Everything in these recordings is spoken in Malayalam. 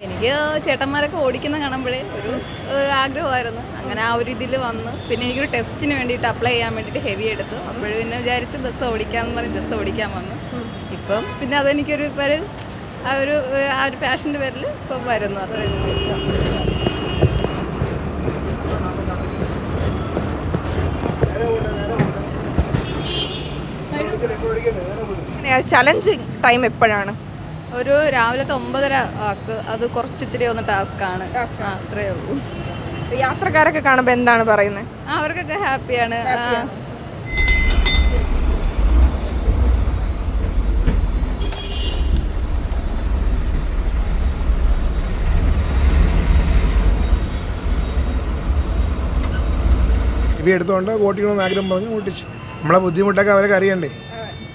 എനിക്ക് ചേട്ടന്മാരൊക്കെ ഓടിക്കുന്ന കാണുമ്പോഴേ ഒരു ആഗ്രഹമായിരുന്നു. അങ്ങനെ ആ ഒരു ഇതിൽ വന്ന് പിന്നെ എനിക്കൊരു ടെസ്റ്റിന് വേണ്ടിയിട്ട് അപ്ലൈ ചെയ്യാൻ വേണ്ടിയിട്ട് ഹെവി എടുത്തു. അപ്പോഴും പിന്നെ വിചാരിച്ച് ബസ് ഓടിക്കാമെന്ന് പറഞ്ഞ് ബസ് ഓടിക്കാൻ വന്നു. ഇപ്പം പിന്നെ അതെനിക്കൊരു പേര് ആ ഒരു പാഷൻ്റെ പേരിൽ ഇപ്പം വരുന്നു. അത്രയും ചലഞ്ചിങ് ടൈം എപ്പോഴാണ്? ഒരു രാവിലത്തെ 9:30 ആക്ക് അത് കുറച്ചിത്തിരി ഒന്ന് ടാസ്ക്കാണ്. അത്രയേ ഉള്ളൂ. യാത്രക്കാരൊക്കെ കാണുമ്പോൾ എന്താണ് പറയുന്നത്? അവർക്കൊക്കെ ഹാപ്പിയാണ്. ഇവ എടുത്തുകൊണ്ട് ഓട്ടിക്കണമെന്ന് ആഗ്രഹം പറഞ്ഞ് ഓട്ടിച്ച് നമ്മളെ ബുദ്ധിമുട്ടൊക്കെ അവരൊക്കെ അറിയണ്ടേ.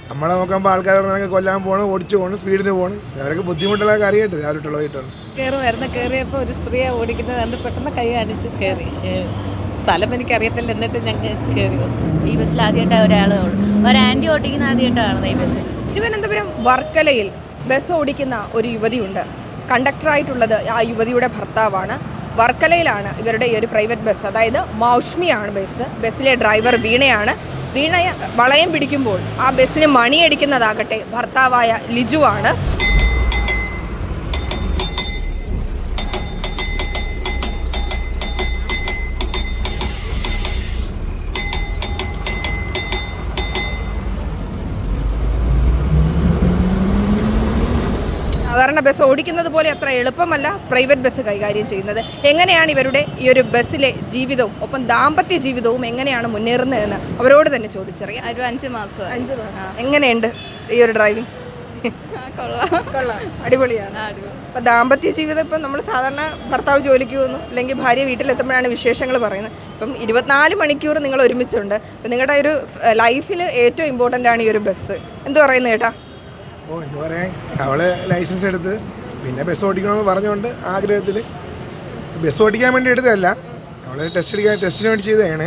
നമ്മളെ നോക്കുമ്പോൾ ആൾക്കാർ നിനക്ക് കൊല്ലാൻ പോകണം, ഓടിച്ചു പോകണം, സ്പീഡിന് പോകണം. അവരൊക്കെ ബുദ്ധിമുട്ടുള്ളതൊക്കെ അറിയട്ടെ. രാവിലെ വൈകിട്ടാണ് കയറിയപ്പോൾ ഒരു സ്ത്രീയെ ഓടിക്കുന്നത് കണ്ട് പെട്ടെന്ന് കൈ കാണിച്ചു കയറി. സ്ഥലം എനിക്കറിയത്തില്ല, എന്നിട്ട് ഞങ്ങൾ കയറി. ഈ ബസ്സിൽ ആദ്യമായിട്ടാണ് ഒരു ആൻറ്റി ഓടിക്കുന്ന ആദ്യമായിട്ടാണ് ഈ ബസ്സിൽ. തിരുവനന്തപുരം വർക്കലയിൽ ബസ് ഓടിക്കുന്ന ഒരു യുവതിയുണ്ട്. കണ്ടക്ടറായിട്ടുള്ളത് ആ യുവതിയുടെ ഭർത്താവാണ്. വർക്കലയിലാണ് ഇവരുടെ ഈ ഒരു പ്രൈവറ്റ് ബസ്, അതായത് മൗഷ്മിയാണ് ബസ്സിലെ ഡ്രൈവർ വീണയാണ്. വീണയെ വളയം പിടിക്കുമ്പോൾ ആ ബസ്സിന് മണിയടിക്കുന്നതാകട്ടെ ഭർത്താവായ ലിജുവാണ്. സാധാരണ ബസ് ഓടിക്കുന്നത് പോലെ അത്ര എളുപ്പമല്ല പ്രൈവറ്റ് ബസ് കൈകാര്യം ചെയ്യുന്നത്. എങ്ങനെയാണ് ഇവരുടെ ഈ ഒരു ബസ്സിലെ ജീവിതവും ഒപ്പം ദാമ്പത്യ ജീവിതവും എങ്ങനെയാണ് മുന്നേറുന്നതെന്ന് അവരോട് തന്നെ ചോദിച്ചറിയാം. ഒരു 5 മാസം. എങ്ങനെയുണ്ട് ഈ ഒരു ഡ്രൈവിംഗ്? കൊള്ളാം, അടിപൊളിയാണ്. അപ്പം ദാമ്പത്യ ജീവിതം ഇപ്പം നമ്മൾ സാധാരണ ഭർത്താവ് ജോലിക്ക് പോകുന്നു, അല്ലെങ്കിൽ ഭാര്യ വീട്ടിലെത്തുമ്പോഴാണ് വിശേഷങ്ങൾ പറയുന്നത്. ഇപ്പം 24 മണിക്കൂർ നിങ്ങൾ ഒരുമിച്ചുണ്ട്. അപ്പം നിങ്ങളുടെ ഒരു ലൈഫിൽ ഏറ്റവും ഇമ്പോർട്ടൻ്റ് ആണ് ഈ ഒരു ബസ്. എന്ത് പറയുന്നു ചേട്ടാ? എന്ത് പറയാൻ, അവള് ലൈസൻസ് എടുത്ത് പിന്നെ ബസ് ഓടിക്കണമെന്ന് പറഞ്ഞുകൊണ്ട് ആഗ്രഹത്തിൽ ബസ് ഓടിക്കാൻ വേണ്ടി എടുത്തതല്ല, അവൾ ടെസ്റ്റിന് വേണ്ടി ചെയ്തതാണ്.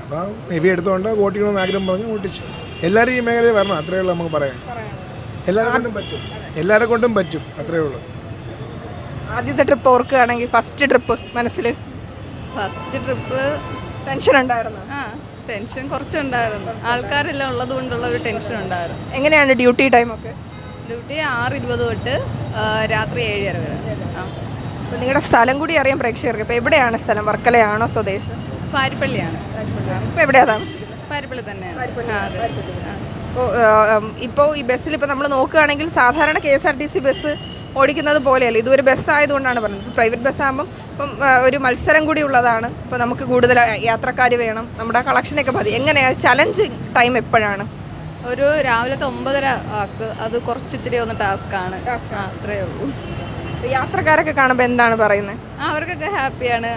അപ്പോൾ ഹെവി എടുത്തുകൊണ്ട് ഓടിക്കണമെന്ന് ആഗ്രഹം പറഞ്ഞ് ഓടിച്ച്. എല്ലാവരും ഈ മേഖലയിൽ വരണം, അത്രയേ ഉള്ളൂ നമുക്ക് പറയാൻ. എല്ലാവരെ കൊണ്ടും പറ്റും, അത്രയേ ഉള്ളൂ. ആദ്യത്തെ ട്രിപ്പ് ഓർക്കുകയാണെങ്കിൽ ഫസ്റ്റ് ട്രിപ്പ് മനസ്സിൽ ടെൻഷൻ ഉണ്ടായിരുന്നു? ടെൻഷൻ കുറച്ചുണ്ടായിരുന്നു. ആൾക്കാരെല്ലാം ഉള്ളത് കൊണ്ടുള്ള ഒരു ടെൻഷൻ ഉണ്ടായിരുന്നു. എങ്ങനെയാണ് ഡ്യൂട്ടി ടൈമൊക്കെ? ഡ്യൂട്ടി 6:20 തൊട്ട് രാത്രി 7:30 വരെ. അപ്പോൾ നിങ്ങളുടെ സ്ഥലം കൂടി അറിയാം പ്രേക്ഷകർക്ക്. ഇപ്പോൾ എവിടെയാണ് സ്ഥലം? വർക്കലയാണോ സ്വദേശം? പാരിപ്പള്ളിയാണ്. ഇപ്പോൾ എവിടെയാണ് താമസിക്കുന്നത്? പാരിപ്പള്ളി തന്നെയാണ്. ഇപ്പോൾ ഈ ബസ്സിൽ ഇപ്പോൾ നമ്മൾ നോക്കുകയാണെങ്കിൽ സാധാരണ KSRTC ബസ് ഓടിക്കുന്നത് പോലെയല്ല, ഇതൊരു ബസ്സായതുകൊണ്ടാണ് പറഞ്ഞത്. പ്രൈവറ്റ് ബസ്സാകുമ്പം ഇപ്പം ഒരു മത്സരം കൂടി ഉള്ളതാണ്. ഇപ്പോൾ നമുക്ക് കൂടുതൽ യാത്രക്കാർ വേണം, നമ്മുടെ കളക്ഷനൊക്കെ മതി. എങ്ങനെയാണ് ചലഞ്ചിങ് ടൈം എപ്പോഴാണ്? ഒരു രാവിലത്തെ 9:30 ആക്ക് അത് കുറച്ചിത്തിരി ഒന്ന് ടാസ്ക്കാണ്. അത്രയേ ഉള്ളൂ. യാത്രക്കാരൊക്കെ കാണുമ്പോൾ എന്താണ് പറയുന്നത്? അവർക്കൊക്കെ ഹാപ്പിയാണ്.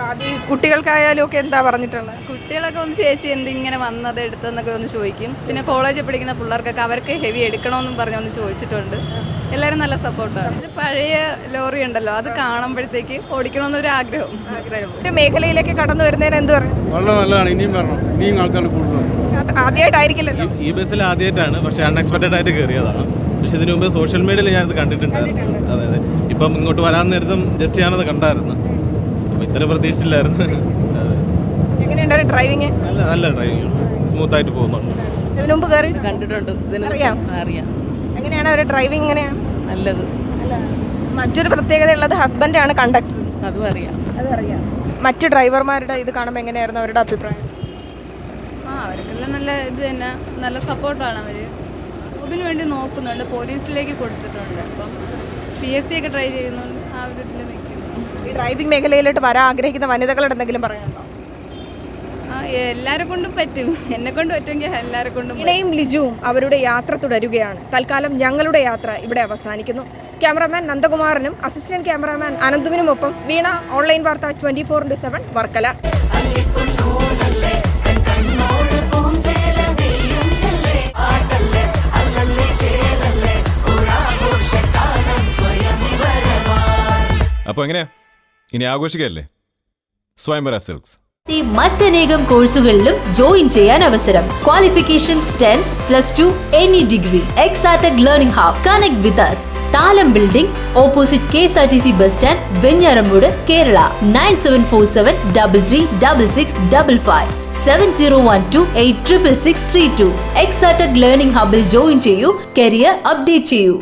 ആദ്യം കുട്ടികൾക്കായാലും ഒക്കെ എന്താ പറഞ്ഞിട്ടുള്ളത്? കുട്ടികളൊക്കെ ഒന്ന് ചേച്ചി എന്തിങ്ങനെ വന്നത് എടുത്തെന്നൊക്കെ ഒന്ന് ചോദിക്കും. പിന്നെ കോളേജിൽ പഠിക്കുന്ന പിള്ളേർക്കൊക്കെ അവർക്ക് ഹെവി എടുക്കണമെന്നും പറഞ്ഞൊന്ന് ചോദിച്ചിട്ടുണ്ട്. എല്ലാവരും നല്ല സപ്പോർട്ടാണ്. പഴയ ലോറി ഉണ്ടല്ലോ, അത് കാണുമ്പോഴത്തേക്ക് ഓടിക്കണമെന്നൊരു ആഗ്രഹം. ഒരു മേഖലയിലേക്ക് കടന്നു വരുന്നതിന് എന്ത് പറയും? വളരെ നല്ലതാണ്. ഇനിയും വരണം, ഇനിയും ആൾക്കാർ കൂടുതലാണ്. ആദ്യമായിട്ടായിരിക്കില്ലല്ലോ ഈ ബസ്സിൽ ആദ്യമായിട്ടാണ്, പക്ഷേ അൺഎക്സ്പെക്റ്റഡ് ആയിട്ട് കയറിയതാണ്. പക്ഷെ ഇതിനു മുമ്പ് സോഷ്യൽ മീഡിയയിൽ ഞാനത് കണ്ടിട്ടുണ്ടായിരുന്നു. അതെ അതെ, ഇപ്പം ഇങ്ങോട്ട് വരാൻ നേരത്തും ജസ്റ്റ് ഞാനത് കണ്ടായിരുന്നു. അപ്പോൾ ഇത്ര പ്രതീക്ഷിച്ചില്ലായിരുന്നു. എങ്ങനെയുണ്ട് ഡ്രൈവിങ്? നല്ല ഡ്രൈവിംഗ്, സ്മൂത്ത് ആയിട്ട് പോകുന്നുണ്ട്. ഇതിനു മുമ്പ് കയറി കണ്ടിട്ടുണ്ട്, അറിയാം. എങ്ങനെയാണ് അവരുടെ ഡ്രൈവിംഗ്? എങ്ങനെയാണ്? നല്ലത്. മറ്റൊരു പ്രത്യേകത ഉള്ളത് ഹസ്ബൻഡാണ് കണ്ടക്ടർ. അതും അറിയാം. മറ്റു ഡ്രൈവർമാരുടെ ഇത് കാണുമ്പോൾ എങ്ങനെയായിരുന്നു അവരുടെ അഭിപ്രായം? അവർക്കെല്ലാം നല്ല ഇത് തന്നെ, നല്ല സപ്പോർട്ടാണ്. അവർ ജോബിന് വേണ്ടി നോക്കുന്നുണ്ട്, പോലീസിലേക്ക് കൊടുത്തിട്ടുണ്ട്. അപ്പം PSC ഒക്കെ ട്രൈ ചെയ്യുന്നുണ്ട്. ആ ഒരു ഇതിൽ നിൽക്കുന്നു. ഈ ഡ്രൈവിംഗ് മേഖലയിലോട്ട് വരാൻ ആഗ്രഹിക്കുന്ന വനിതകളുടെ എന്തെങ്കിലും പറയാനുണ്ടോ? എല്ലാവരെ കൊണ്ടും പറ്റും, എന്നെ കൊണ്ട് പറ്റുമെങ്കിൽ എല്ലാവരെ കൊണ്ടും. ഇണയും ലിജുവും അവരുടെ യാത്ര തുടരുകയാണ്. തൽക്കാലം ഞങ്ങളുടെ യാത്ര ഇവിടെ അവസാനിക്കുന്നു. ക്യാമറാമാൻ നന്ദകുമാറിനും അസിസ്റ്റന്റ് ക്യാമറാമാൻ അനന്തുവിനുമൊപ്പം വീണ, ഓൺലൈൻ വാർത്ത 24/7 വർക്കല. അപ്പോൾ എങ്ങനെയാ, ഇനി ആഘോഷിക്കല്ലേ? സ്വയംവര സിൽക്സ് മറ്റനേകം കോഴ്സുകളിലും ജോയിൻ ചെയ്യാൻ അവസരം. Qualification 10+2 any degree. Exatech learning hub. Connect with us. താലം building opposite KSRTC bus stand, Venjaramoodu, Kerala. 9747336655 7012866632. Exatech learning ഹബിൽ ജോയിൻ ചെയ്യൂ, കരിയർ അപ്ഡേറ്റ് ചെയ്യൂ.